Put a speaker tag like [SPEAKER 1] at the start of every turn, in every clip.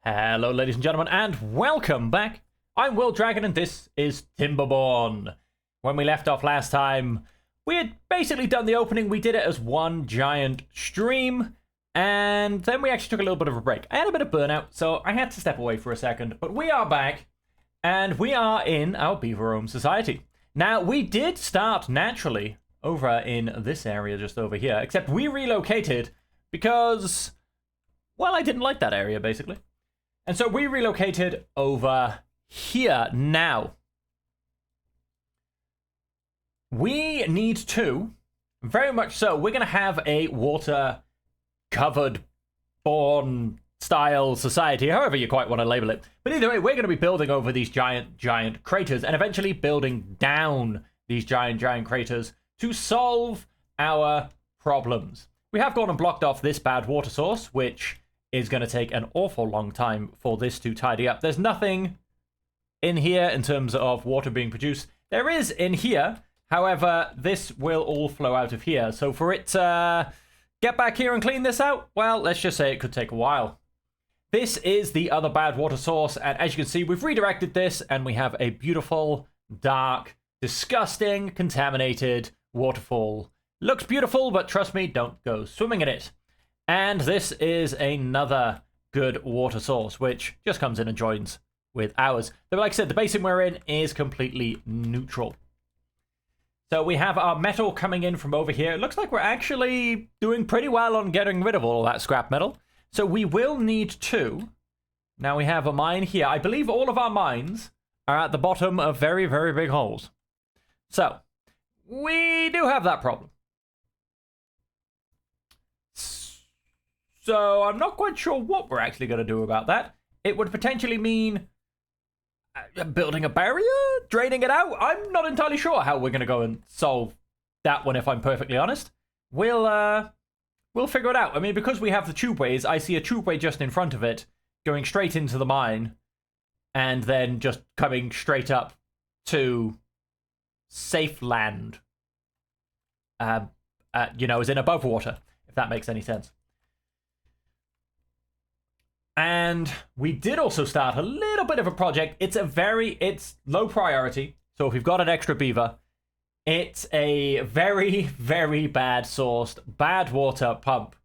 [SPEAKER 1] Hello, ladies and gentlemen, and welcome back. I'm Will Dragon, and this is Timberborn. When we left off last time, we had basically done the opening. We did it as one giant stream, and then we actually took a little bit of a break. I had a bit of burnout, so I had to step away for a second, but we are back, and we are in our Beaver Home Society. Now, we did start naturally over in this area just over here, except we relocated because, well, I didn't like that area, basically. And so we relocated over here. Now, we need to, very much so, we're going to have a water-covered born style society, however you quite want to label it. But either way, we're going to be building over these giant craters and eventually building down these giant craters to solve our problems. We have gone and blocked off this bad water source, which is going to take an awful long time for this to tidy up. There's nothing in here in terms of water being produced. There is in here, however, this will all flow out of here. So for it to get back here and clean this out, well, let's just say it could take a while. This is the other bad water source, and as you can see, we've redirected this, and we have a beautiful, dark, disgusting, contaminated waterfall. Looks beautiful, but trust me, don't go swimming in it. And this is another good water source, which just comes in and joins with ours. But like I said, the basin we're in is completely neutral. So we have our metal coming in from over here. It looks like we're actually doing pretty well on getting rid of all that scrap metal. So we will need to. Now we have a mine here. I believe all of our mines are at the bottom of very, very big holes. So we do have that problem. So I'm not quite sure what we're actually going to do about that. It would potentially mean building a barrier, draining it out. I'm not entirely sure how we're going to go and solve that one, if I'm perfectly honest. We'll figure it out. I mean, because we have the tubeways, I see a tubeway just in front of it, going straight into the mine, and then just coming straight up to safe land. As in above water, if that makes any sense. And we did also start a little bit of a project. It's low priority. So if we've got an extra beaver, it's a very, very bad sourced, bad water pump.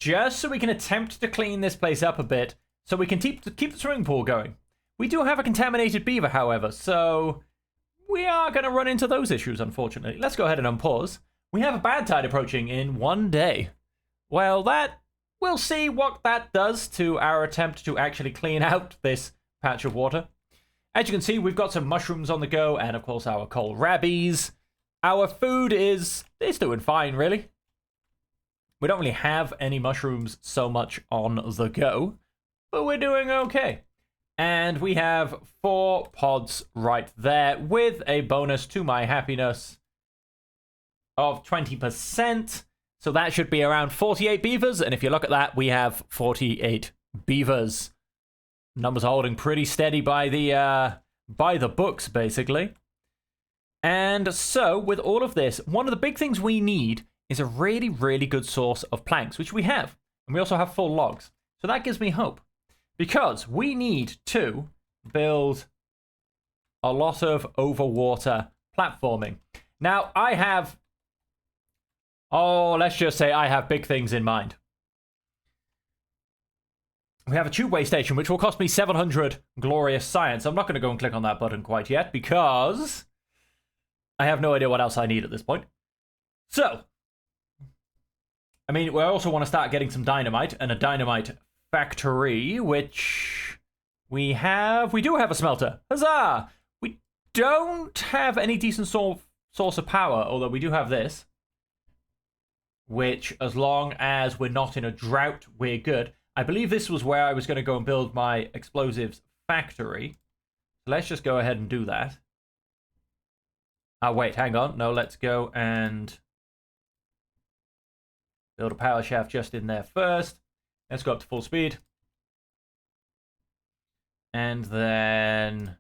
[SPEAKER 1] Just so we can attempt to clean this place up a bit, so we can keep the swimming pool going. We do have a contaminated beaver, however, so we are going to run into those issues, unfortunately. Let's go ahead and unpause. We have a bad tide approaching in 1 day. Well, we'll see what that does to our attempt to actually clean out this patch of water. As you can see, we've got some mushrooms on the go, and of course our kohlrabies. Our food is doing fine, really. We don't really have any mushrooms so much on the go, but we're doing okay. And we have 4 pods right there with a bonus to my happiness of 20%. So that should be around 48 beavers, and if you look at that, we have 48 beavers. Numbers are holding pretty steady by the books, basically. And so, with all of this, one of the big things we need is a really, really good source of planks, which we have. And we also have full logs. So that gives me hope. Because we need to build a lot of overwater platforming. Now, let's just say I have big things in mind. We have a tubeway station, which will cost me 700 glorious science. I'm not going to go and click on that button quite yet, because I have no idea what else I need at this point. So, I mean, we also want to start getting some dynamite and a dynamite factory, which we have. We do have a smelter. Huzzah! We don't have any decent source of power, although we do have this. Which, as long as we're not in a drought, we're good. I believe this was where I was going to go and build my explosives factory. So let's just go ahead and do that. Wait, hang on. No, let's go and build a power shaft just in there first. Let's go up to full speed. And then,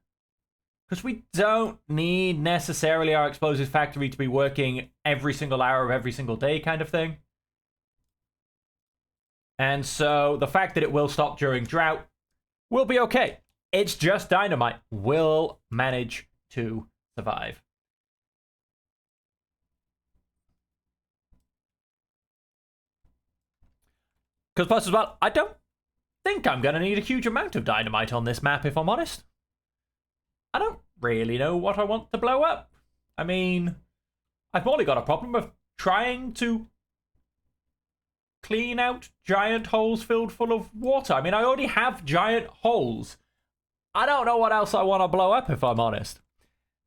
[SPEAKER 1] because we don't need necessarily our explosives factory to be working every single hour of every single day kind of thing. And so the fact that it will stop during drought We'll be okay. It's just dynamite. We'll manage to survive. Because plus as well, I don't think I'm going to need a huge amount of dynamite on this map, if I'm honest. I don't really know what I want to blow up. I mean, I've only got a problem of trying to clean out giant holes filled full of water. I mean, I already have giant holes. I don't know what else I want to blow up, if I'm honest.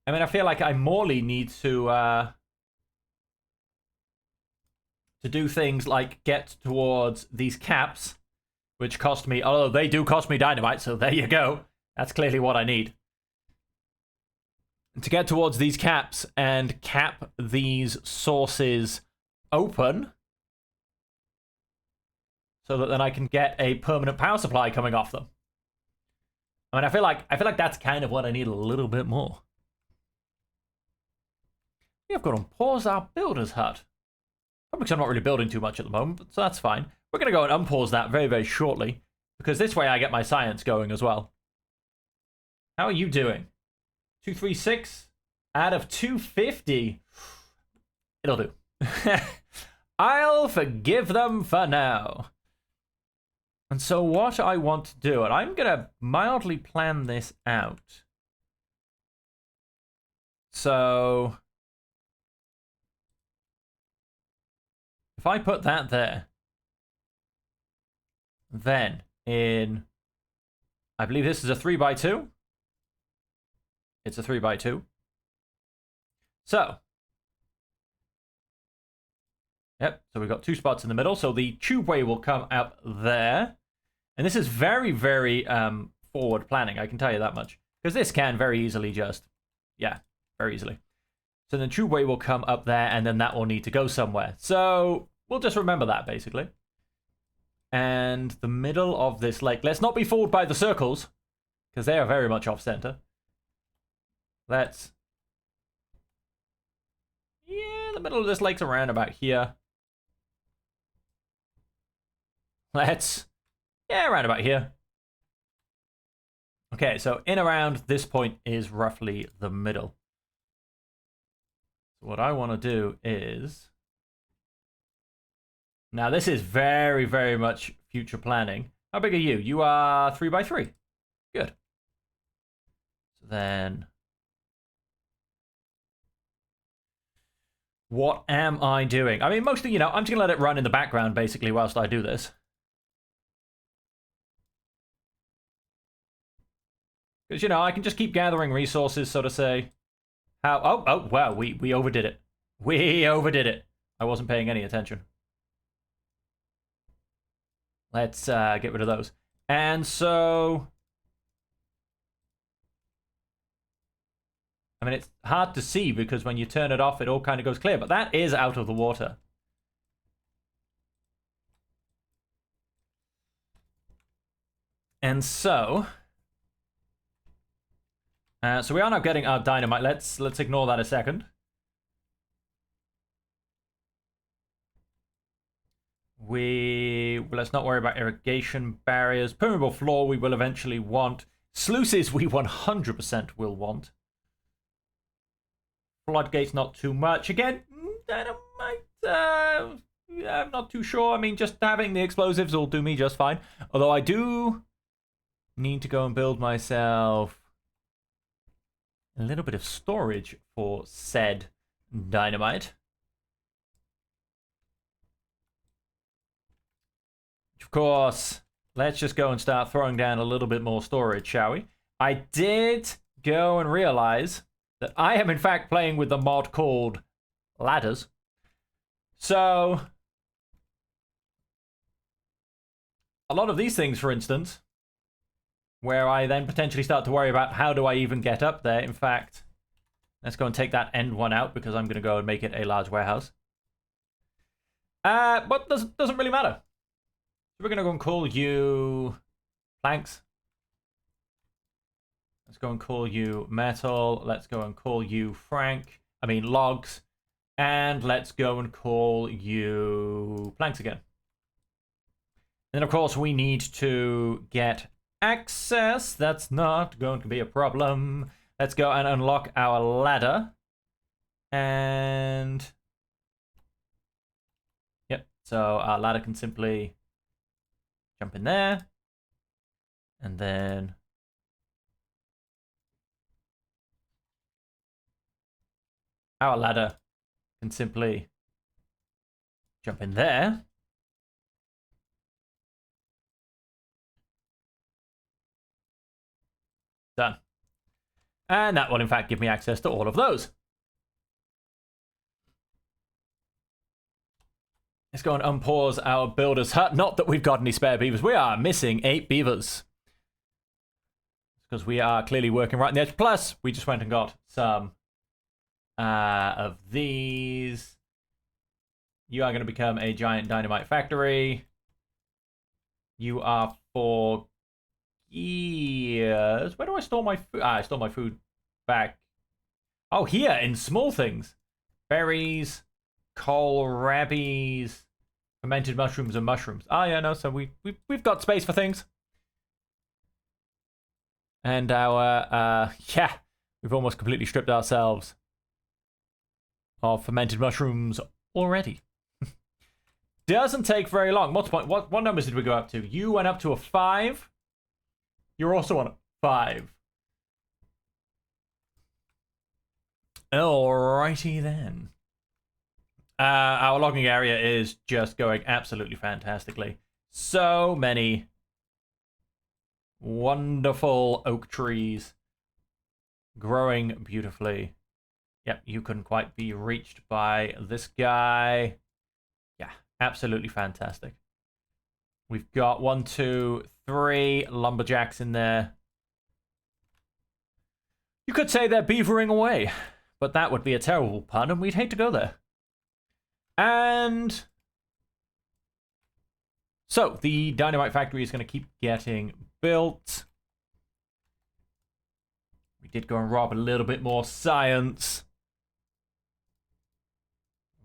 [SPEAKER 1] I mean, I feel like I morely need to do things like get towards these caps, which cost me, although they do cost me dynamite, so there you go. That's clearly what I need. To get towards these caps and cap these sources open, so that then I can get a permanent power supply coming off them. I mean, I feel like that's kind of what I need a little bit more. We have got to pause our builder's hut. Probably because I'm not really building too much at the moment, so that's fine. We're going to go and unpause that very, very shortly, because this way I get my science going as well. How are you doing? 236 out of 250. It'll do. I'll forgive them for now. And so what I want to do, and I'm going to mildly plan this out. So if I put that there, then in, I believe this is a 3x2. It's a 3x2. So, yep, so we've got 2 spots in the middle. So the tubeway will come up there. And this is very, very forward planning, I can tell you that much. Because this can very easily just, yeah, very easily. So the tubeway will come up there, and then that will need to go somewhere. So we'll just remember that, basically. And the middle of this lake, let's not be fooled by the circles, because they are very much off-center. Let's, yeah, the middle of this lake's around about here. Let's, yeah, around about here. Okay, so in around this point is roughly the middle. So what I want to do is, now this is very, very much future planning. How big are you? You are 3x3. Good. So then, what am I doing? I mean, mostly, you know, I'm just going to let it run in the background, basically, whilst I do this. Because, you know, I can just keep gathering resources, so to say. How? Oh, wow, we overdid it. We overdid it. I wasn't paying any attention. Let's get rid of those. And so, I mean, it's hard to see because when you turn it off, it all kind of goes clear. But that is out of the water. And so, so we are now getting our dynamite. Let's ignore that a second. Let's not worry about irrigation barriers. Permeable floor we will eventually want. Sluices we 100% will want. Floodgates not too much. Again, dynamite, I'm not too sure. I mean, just having the explosives will do me just fine. Although I do need to go and build myself a little bit of storage for said dynamite. Of course, let's just go and start throwing down a little bit more storage, shall we? I did go and realize that I am in fact playing with the mod called ladders. So, a lot of these things, for instance, where I then potentially start to worry about how do I even get up there. In fact, let's go and take that end one out because I'm going to go and make it a large warehouse. But doesn't really matter. So we're going to go and call you planks. Let's go and call you metal. Let's go and call you logs. And let's go and call you planks again. Then, of course, we need to get access. That's not going to be a problem. Let's go and unlock our ladder. And yep, so our ladder can simply jump in there. And then our ladder can simply jump in there. Done. And that will in fact give me access to all of those. Let's go and unpause our builder's hut. Not that we've got any spare beavers. We are missing 8 beavers. Because we are clearly working right on the edge. Plus, we just went and got some of these. You are going to become a giant dynamite factory. You are 4 years. Where do I store my food? I store my food back. Oh, here in small things. Berries, kohlrabies, fermented mushrooms, and mushrooms. Oh, yeah, no, so we've got space for things. And our, yeah, we've almost completely stripped ourselves of fermented mushrooms already. Doesn't take very long. What numbers did we go up to? You went up to a 5. You're also on a 5. Alrighty then. Our logging area is just going absolutely fantastically. So many wonderful oak trees growing beautifully. Yep, you couldn't quite be reached by this guy. Yeah, absolutely fantastic. We've got 1, 2, 3 lumberjacks in there. You could say they're beavering away, but that would be a terrible pun, and we'd hate to go there. And so the dynamite factory is going to keep getting built. We did go and rob a little bit more science,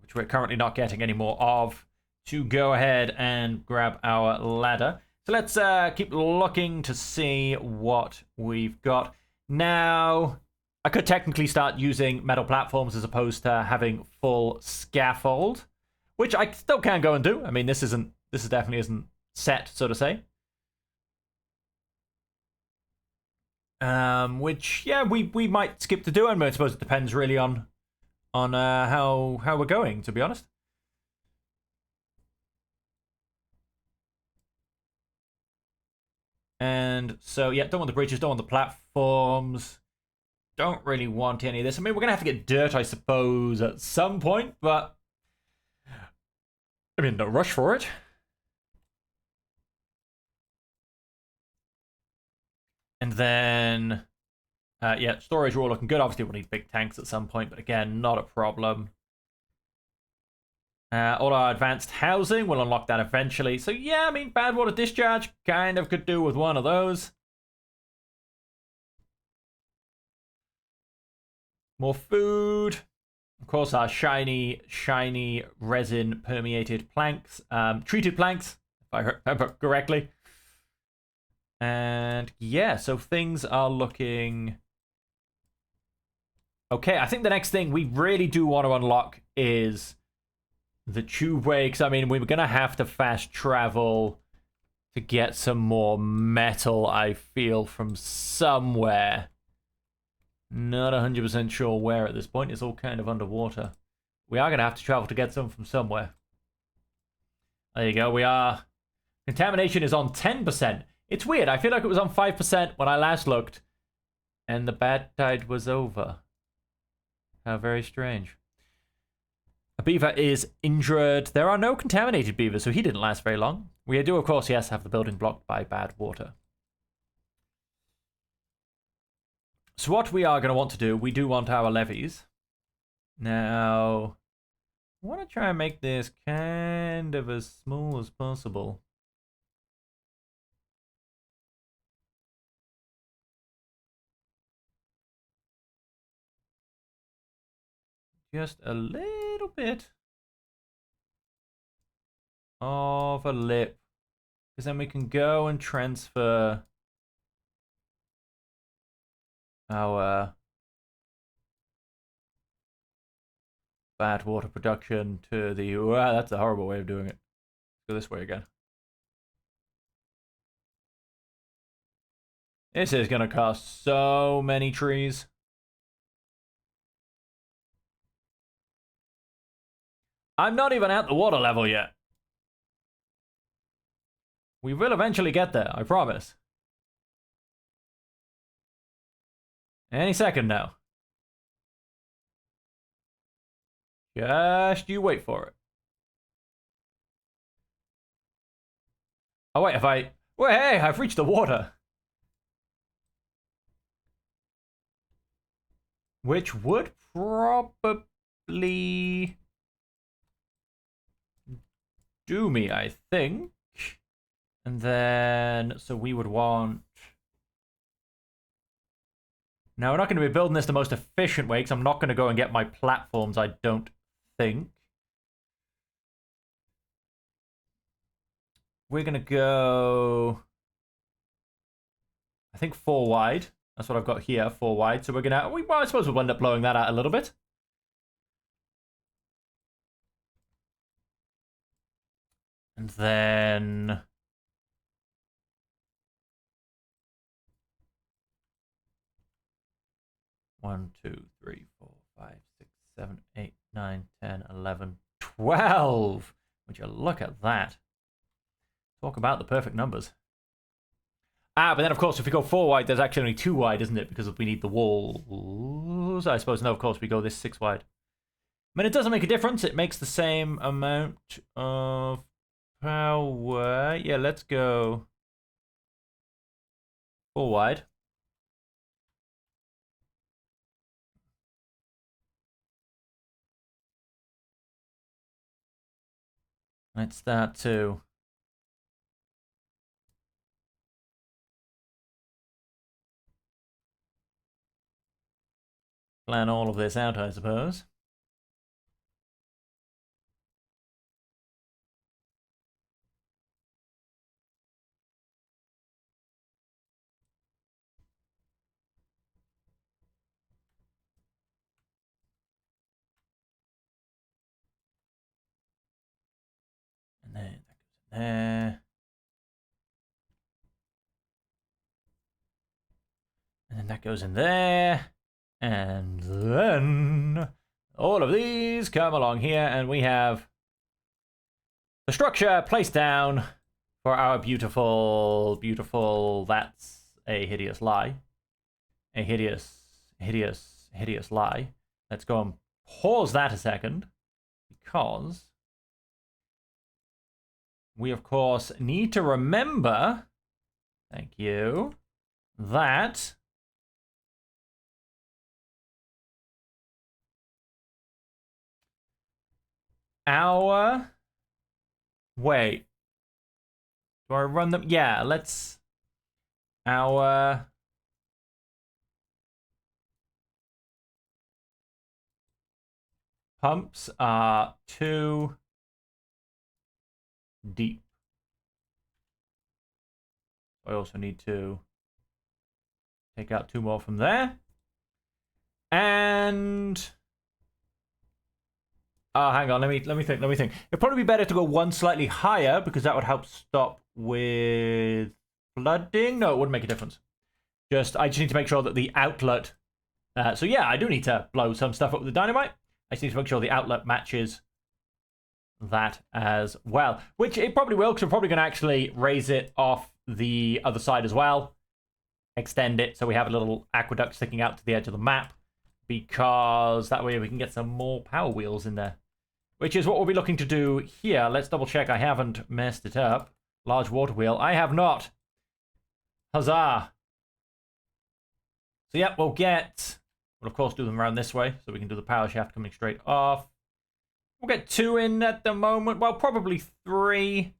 [SPEAKER 1] which we're currently not getting any more of, to go ahead and grab our ladder. So let's keep looking to see what we've got. Now, I could technically start using metal platforms as opposed to having full scaffold, which I still can go and do. I mean, this definitely isn't set, so to say. Which, yeah, we might skip to do, and I suppose it depends really on how we're going, to be honest. And so, yeah, don't want the bridges, don't want the platforms. Don't really want any of this. I mean, we're going to have to get dirt, I suppose, at some point, but I mean, no rush for it. And then, yeah, storage, we're all looking good. Obviously, we'll need big tanks at some point, but again, not a problem. All our advanced housing, we'll unlock that eventually. So, yeah, I mean, bad water discharge, kind of could do with one of those. More food. Of course, our shiny resin permeated planks. Treated planks, if I remember correctly. And yeah, so things are looking okay. I think the next thing we really do want to unlock is the tubeway, because I mean, we were going to have to fast travel to get some more metal, I feel, from somewhere. Not 100% sure where at this point. It's all kind of underwater. We are going to have to travel to get some from somewhere. There you go. We are. Contamination is on 10%. It's weird. I feel like it was on 5% when I last looked. And the bad tide was over. How very strange. A beaver is injured. There are no contaminated beavers, so he didn't last very long. We do, of course, yes, have the building blocked by bad water. So what we are going to want to do, we do want our levees. Now, I want to try and make this kind of as small as possible. Just a little bit of a lip. Because then we can go and transfer our bad water production to the... Wow, that's a horrible way of doing it. Let's go this way again. This is going to cost so many trees. I'm not even at the water level yet. We will eventually get there, I promise. Any second now. Just you wait for it. Oh wait, if I... Well, hey, I've reached the water. Which would probably do me, I think. And then, so we would want... Now, we're not going to be building this the most efficient way, because I'm not going to go and get my platforms, I don't think. We're going to go... I think 4 wide. That's what I've got here, 4 wide. So we're going to... Well, I suppose we'll end up blowing that out a little bit. And then... 1, 2, 3, 4, 5, 6, 7, 8, 9, 10, 11, 12. Would you look at that? Talk about the perfect numbers. But then, of course, if we go 4 wide, there's actually only 2 wide, isn't it? Because we need the walls. I suppose, no, of course, we go this 6 wide. I mean, it doesn't make a difference. It makes the same amount of power. Yeah, let's go 4 wide. Let's start to... plan all of this out, I suppose. And then that goes in there. And then that goes in there. And then all of these come along here, and we have the structure placed down for our beautiful, beautiful, that's a hideous lie. A hideous, hideous, hideous lie. Let's go and pause that a second, because we, of course, need to remember, thank you, that our... Wait. Do I run them? Yeah, let's... Our... pumps are too deep. I also need to take out 2 more from there. And... hang on, let me think. It'd probably be better to go 1 slightly higher, because that would help stop with flooding. No, it wouldn't make a difference. I just need to make sure that the outlet... so yeah, I do need to blow some stuff up with the dynamite. I just need to make sure the outlet matches that as well. Which it probably will, because we're probably going to actually raise it off the other side as well. Extend it so we have a little aqueduct sticking out to the edge of the map. Because that way we can get some more power wheels in there. Which is what we'll be looking to do here. Let's double check I haven't messed it up. Large water wheel. I have not. Huzzah. So yeah, we'll of course do them around this way. So we can do the power shaft coming straight off. We'll get 2 in at the moment. Well, probably 3.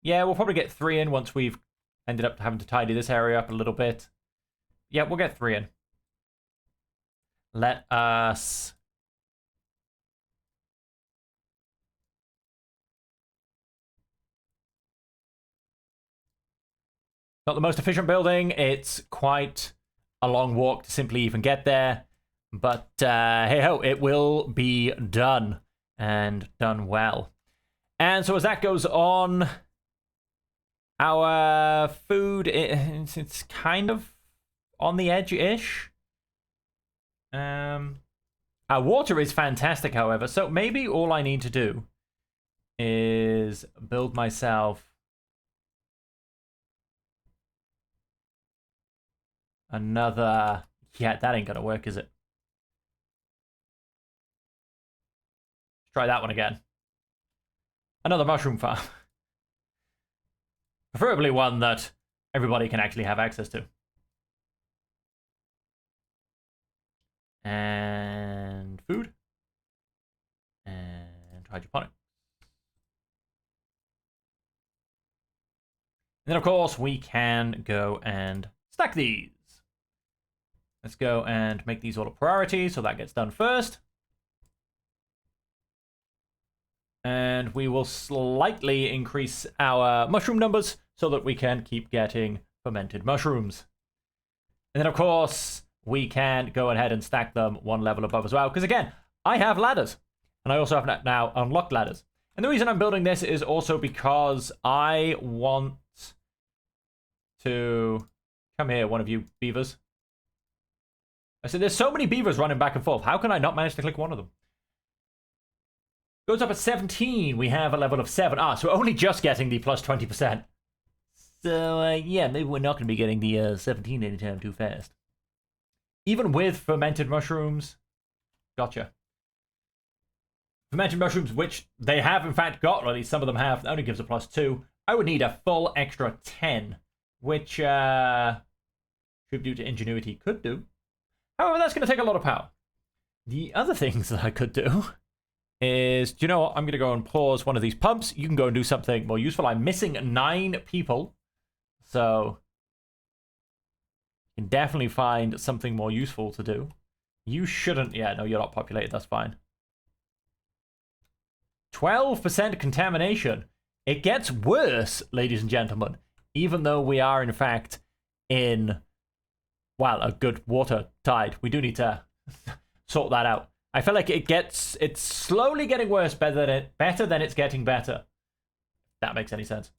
[SPEAKER 1] Yeah, we'll probably get 3 in once we've ended up having to tidy this area up a little bit. Yeah, we'll get 3 in. Let us... Not the most efficient building. It's quite a long walk to simply even get there. But hey ho, it will be done, and done well. And so as that goes on, our food, it's kind of on the edge-ish. Our water is fantastic, however, so maybe all I need to do is build myself another... Yeah, that ain't gonna work, is it? Let's try that one again. Another mushroom farm. Preferably one that everybody can actually have access to. And food. And hydroponic. And then, of course, we can go and stack these. Let's go and make these all a priority, so that gets done first. And we will slightly increase our mushroom numbers so that we can keep getting fermented mushrooms. And then, of course, we can go ahead and stack them one level above as well. Because, again, I have ladders. And I also have now unlocked ladders. And the reason I'm building this is also because I want to... Come here, one of you beavers. I said, there's so many beavers running back and forth. How can I not manage to click one of them? Goes up at 17. We have a level of 7. So we're only just getting the plus 20%. So, yeah, maybe we're not going to be getting the 17 anytime too fast. Even with fermented mushrooms. Gotcha. Fermented mushrooms, which they have in fact got, or at least some of them have, only gives a plus 2. I would need a full extra 10. Which, tribute to ingenuity could do. However, that's going to take a lot of power. The other things that I could do is, do you know what? I'm going to go and pause one of these pumps. You can go and do something more useful. I'm missing 9 people. So, you can definitely find something more useful to do. You shouldn't... Yeah, no, you're not populated. That's fine. 12% contamination. It gets worse, ladies and gentlemen. Even though we are, in fact, in... Well, a good water tide. We do need to sort that out. I feel like it's slowly getting worse better than it's getting better. If that makes any sense.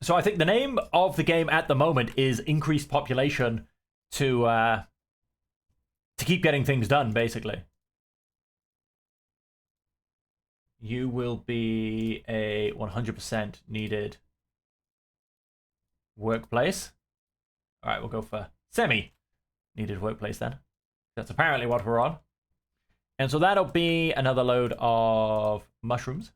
[SPEAKER 1] So I think the name of the game at the moment is increased population to keep getting things done, basically. You will be a 100% needed workplace. All right, we'll go for semi-needed workplace then. That's apparently what we're on. And so that'll be another load of mushrooms.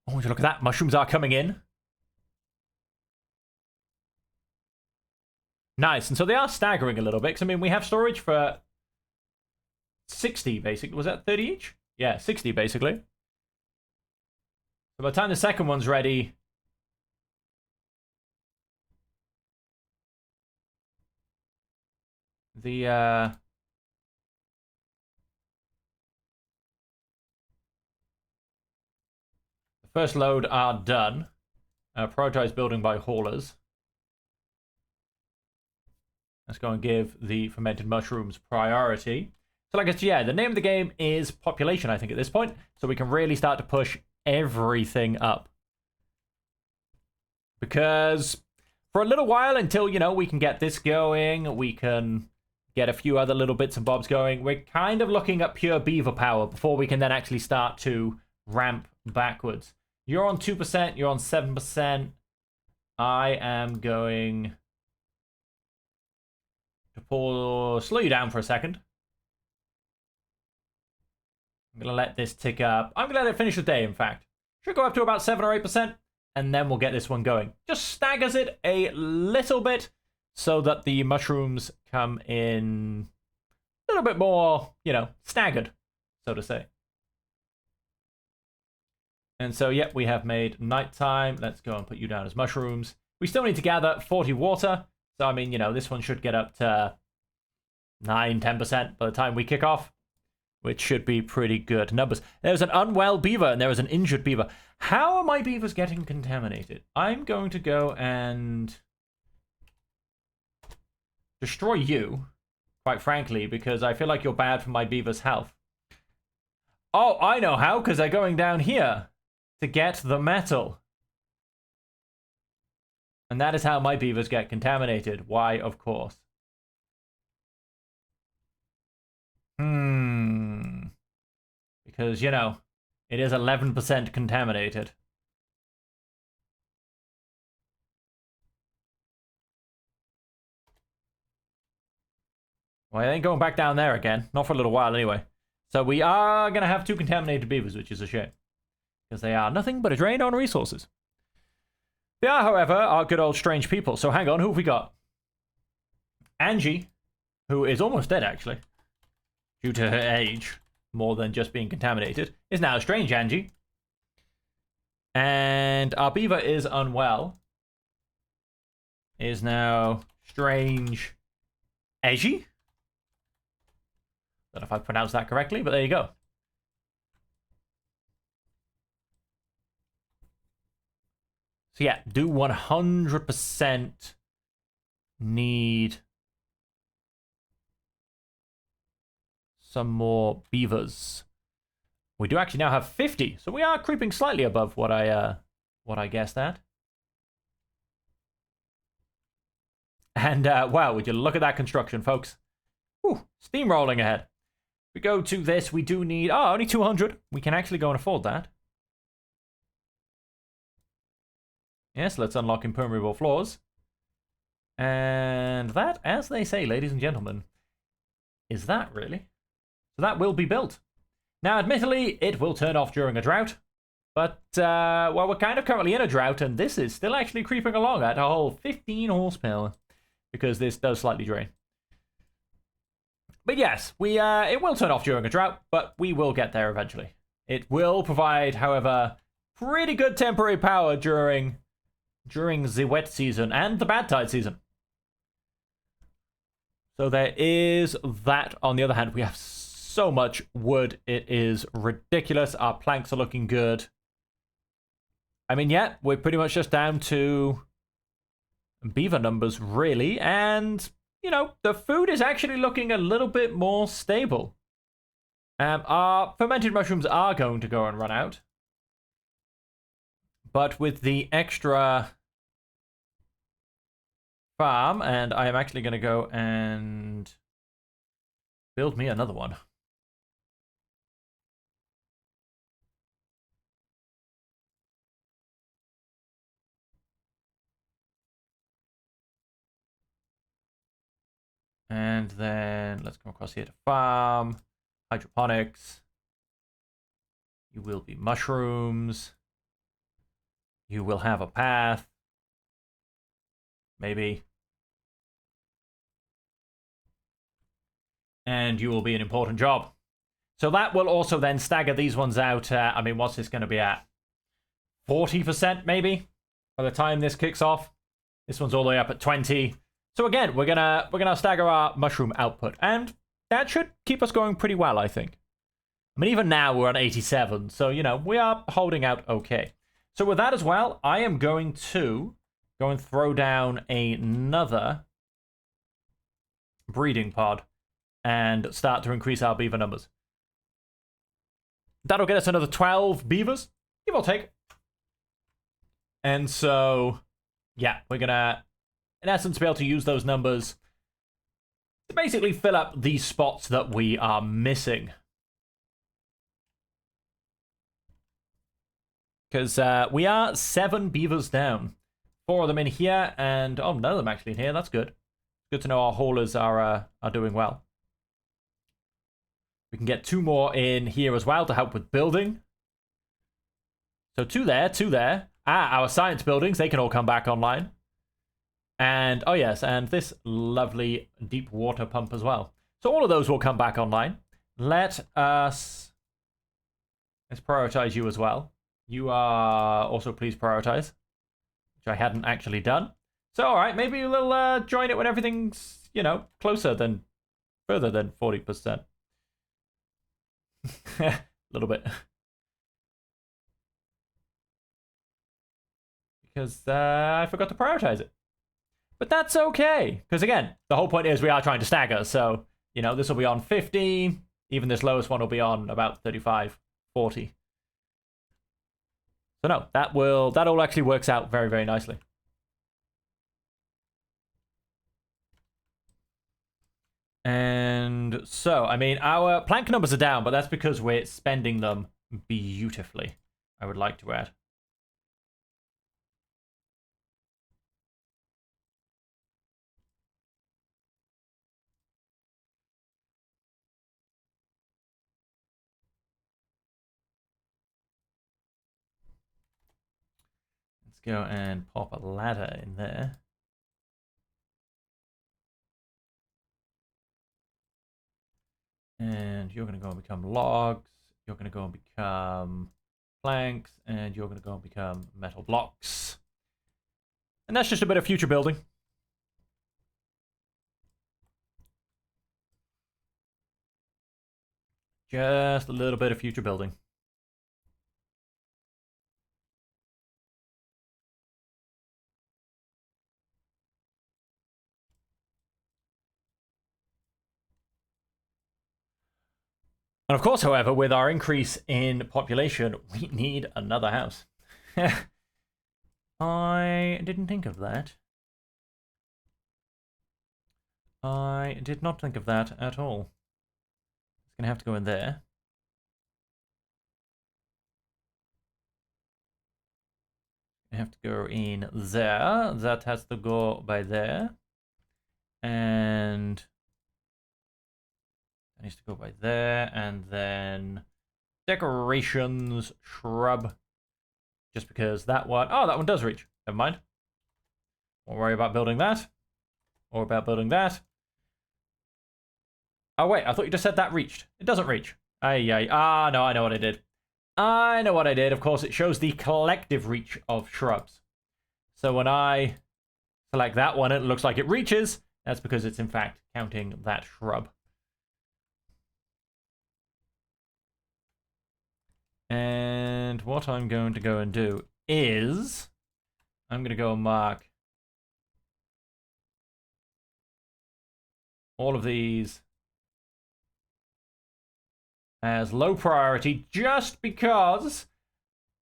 [SPEAKER 1] Oh, look at that. Mushrooms are coming in. Nice. And so they are staggering a little bit. Because, I mean, we have storage for 60, basically. Was that 30 each? Yeah, 60, basically. So by the time the second one's ready... The first load are done. Prioritize building by haulers. Let's go and give the fermented mushrooms priority. So like I said, yeah, the name of the game is population, I think, at this point. So we can really start to push everything up. Because for a little while, until, you know, we can get this going, we can get a few other little bits and bobs going, we're kind of looking at pure beaver power before we can then actually start to ramp backwards. You're on 2%, you're on 7%. I am going to slow you down for a second. I'm going to let this tick up. I'm going to let it finish the day, in fact. Should go up to about 7 or 8%, and then we'll get this one going. Just staggers it a little bit so that the mushrooms come in a little bit more, you know, staggered, so to say. And so, yep, we have made nighttime. Let's go and put you down as mushrooms. We still need to gather 40 water. So, I mean, you know, this one should get up to 9, 10% by the time we kick off, which should be pretty good numbers. There's an unwell beaver and there is an injured beaver. How are my beavers getting contaminated? I'm going to go and destroy you, quite frankly, because I feel like you're bad for my beaver's health. Oh, I know how, because they're going down here to get the metal. And that is how my beavers get contaminated. Why, of course. Because, you know, it is 11% contaminated. Well, I ain't going back down there again. Not for a little while, anyway. So we are going to have 2 contaminated beavers, which is a shame. Because they are nothing but a drain on resources. They are, however, our good old strange people. So hang on, who have we got? Angie, who is almost dead, actually. Due to her age, more than just being contaminated, is now strange Angie. And our beaver is unwell. Is now strange Eji. Don't know if I pronounced that correctly, but there you go. So yeah, do 100% need some more beavers. We do actually now have 50, so we are creeping slightly above what I guessed at. And wow, would you look at that construction, folks? Whew, steamrolling ahead. We go to this, we do need only 200. We can actually go and afford that. Yes, let's unlock impermeable floors. And that, as they say, ladies and gentlemen, is that really? So that will be built. Now, admittedly, it will turn off during a drought. But, well, we're kind of currently in a drought, and this is still actually creeping along at a whole 15 horsepower. Because this does slightly drain. But yes, it will turn off during a drought, but we will get there eventually. It will provide, however, pretty good temporary power during the wet season and the bad tide season. So there is that. On the other hand, we have so much wood. It is ridiculous. Our planks are looking good. I mean, yeah, we're pretty much just down to beaver numbers, really. And, you know, the food is actually looking a little bit more stable. Our fermented mushrooms are going to go and run out. But with the extra farm, and I am actually going to go and build me another one. And then let's come across here to farm. Hydroponics. You will be mushrooms. You will have a path. Maybe. And you will be an important job. So that will also then stagger these ones out. I mean, what's this going to be at? 40% maybe by the time this kicks off. This one's all the way up at 20. So again, we're gonna stagger our mushroom output, and that should keep us going pretty well, I think. I mean, even now we're on 87, so you know we are holding out okay. So with that as well, I am going to go and throw down another breeding pod and start to increase our beaver numbers. That'll get us another 12 beavers, give or take. And so, yeah, we're gonna, in essence, be able to use those numbers to basically fill up these spots that we are missing. Because we are 7 beavers down. 4 of them in here, and oh, none of them actually in here. That's good. Good to know our haulers are doing well. We can get 2 more in here as well to help with building. So 2 there, 2 there. Our science buildings, they can all come back online. And, oh yes, and this lovely deep water pump as well. So all of those will come back online. Let's prioritize you as well. You are also please prioritize, which I hadn't actually done. So, all right, maybe we'll join it when everything's, you know, further than 40%. A little bit. Because I forgot to prioritize it. But that's okay. Because again, the whole point is we are trying to stagger. So, you know, this will be on 50. Even this lowest one will be on about 35, 40. So no, that all actually works out very, very nicely. And so, I mean, our plank numbers are down, but that's because we're spending them beautifully, I would like to add. Let's go and pop a ladder in there. And you're going to go and become logs. You're going to go and become planks. And you're going to go and become metal blocks. And that's just a bit of future building. Just a little bit of future building. And of course, however, with our increase in population, we need another house. I didn't think of that. I did not think of that at all. It's going to have to go in there. I have to go in there. That has to go by there. And that needs to go by there. And then decorations, shrub. Just because that one... Oh, that one does reach. Never mind. Won't worry about building that. Or about building that. Oh, wait. I thought you just said that reached. It doesn't reach. Ah, no, I know what I did. I know what I did. Of course, it shows the collective reach of shrubs. So when I select that one, it looks like it reaches. That's because it's, in fact, counting that shrub. And what I'm going to go and do is... I'm going to go and mark all of these as low priority just because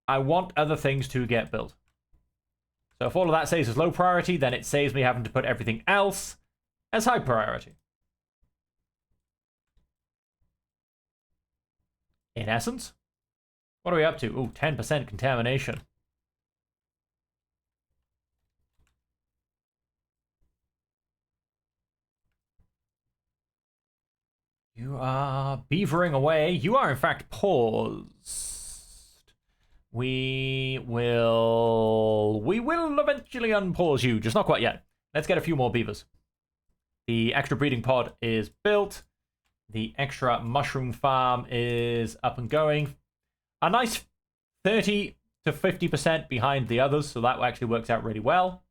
[SPEAKER 1] I want other things to get built. So if all of that says as low priority, then it saves me having to put everything else as high priority. In essence, what are we up to? Ooh, 10% contamination. You are beavering away. You are, in fact, paused. We will eventually unpause you, just not quite yet. Let's get a few more beavers. The extra breeding pod is built. The extra mushroom farm is up and going. A nice 30 to 50% behind the others, so that actually works out really well.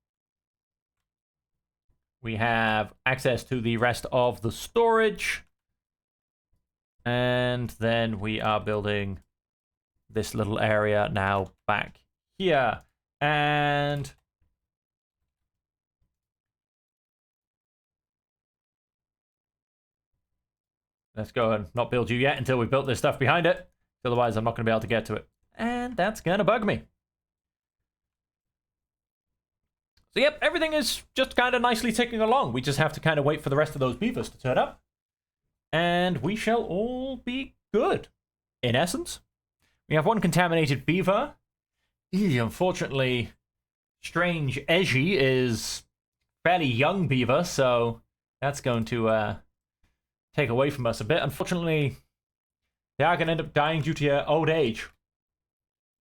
[SPEAKER 1] We have access to the rest of the storage. And then we are building this little area now back here. And let's go and not build you yet until we've built this stuff behind it. Otherwise, I'm not going to be able to get to it. And that's going to bug me. So, yep, everything is just kind of nicely ticking along. We just have to kind of wait for the rest of those beavers to turn up. And we shall all be good, in essence. We have one contaminated beaver. Unfortunately, Strange Edgy is fairly young beaver, so that's going to take away from us a bit. Unfortunately, they are going to end up dying due to old age.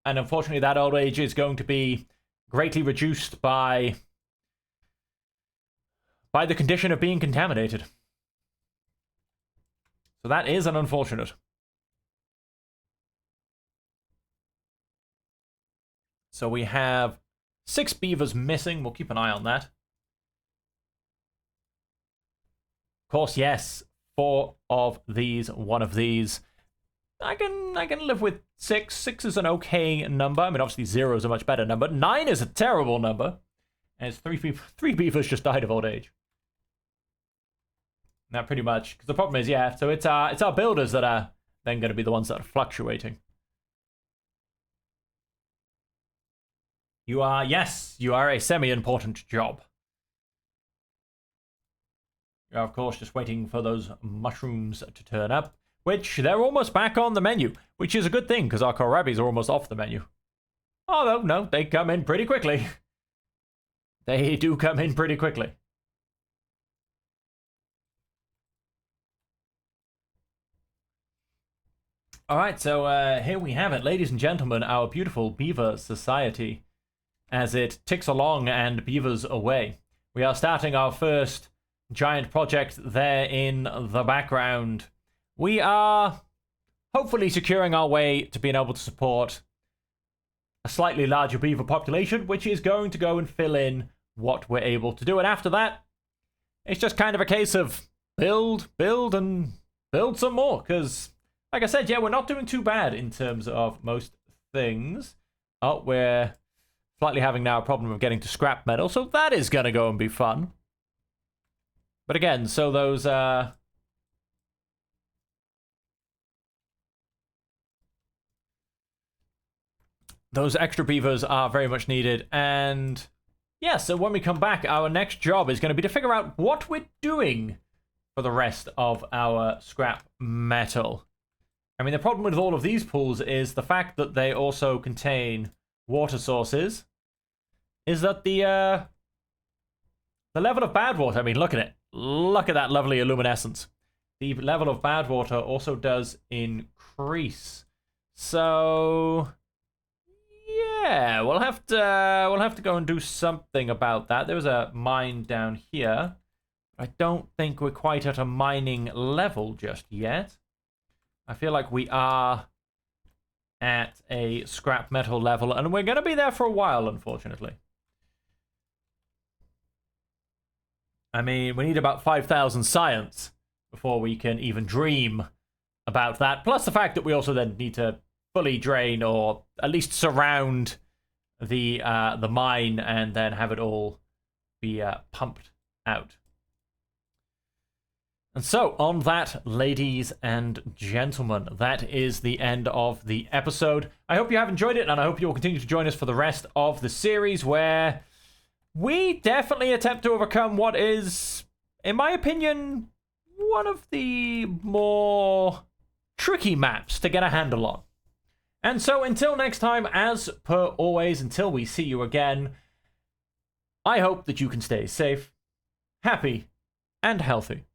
[SPEAKER 1] And unfortunately, that old age is going to be greatly reduced by the condition of being contaminated. So that is an unfortunate. So we have 6 beavers missing. We'll keep an eye on that. Of course, yes, 4 of these, 1 of these. I can live with 6. 6 is an okay number. I mean, obviously 0 is a much better number. 9 is a terrible number. And it's three beavers just died of old age. That pretty much, because the problem is, yeah, so it's our builders that are then going to be the ones that are fluctuating. Yes, you are a semi-important job. You're, of course, just waiting for those mushrooms to turn up, which they're almost back on the menu, which is a good thing, because our kohlrabis are almost off the menu. Although, no, they come in pretty quickly. They do come in pretty quickly. Alright, so here we have it, ladies and gentlemen, our beautiful beaver society, as it ticks along and beavers away. We are starting our first giant project there in the background. We are hopefully securing our way to being able to support a slightly larger beaver population, which is going to go and fill in what we're able to do. And after that, it's just kind of a case of build, and build some more. Because, like I said, yeah, we're not doing too bad in terms of most things. Oh, we're slightly having now a problem of getting to scrap metal, so that is going to go and be fun. But again, so those extra beavers are very much needed. And yeah, so when we come back, our next job is going to be to figure out what we're doing for the rest of our scrap metal. I mean, the problem with all of these pools is the fact that they also contain water sources, is that the level of bad water, I mean, look at it. Look at that lovely luminescence. The level of bad water also does increase. So yeah, we'll have to go and do something about that. There was a mine down here. I don't think we're quite at a mining level just yet. I feel like we are at a scrap metal level, and we're going to be there for a while, unfortunately. I mean, we need about 5,000 science before we can even dream about that. Plus the fact that we also then need to fully drain, or at least surround the mine, and then have it all be pumped out. And so, on that, ladies and gentlemen, that is the end of the episode. I hope you have enjoyed it, and I hope you will continue to join us for the rest of the series, where we definitely attempt to overcome what is, in my opinion, one of the more tricky maps to get a handle on. And so, until next time, as per always, until we see you again, I hope that you can stay safe, happy, and healthy.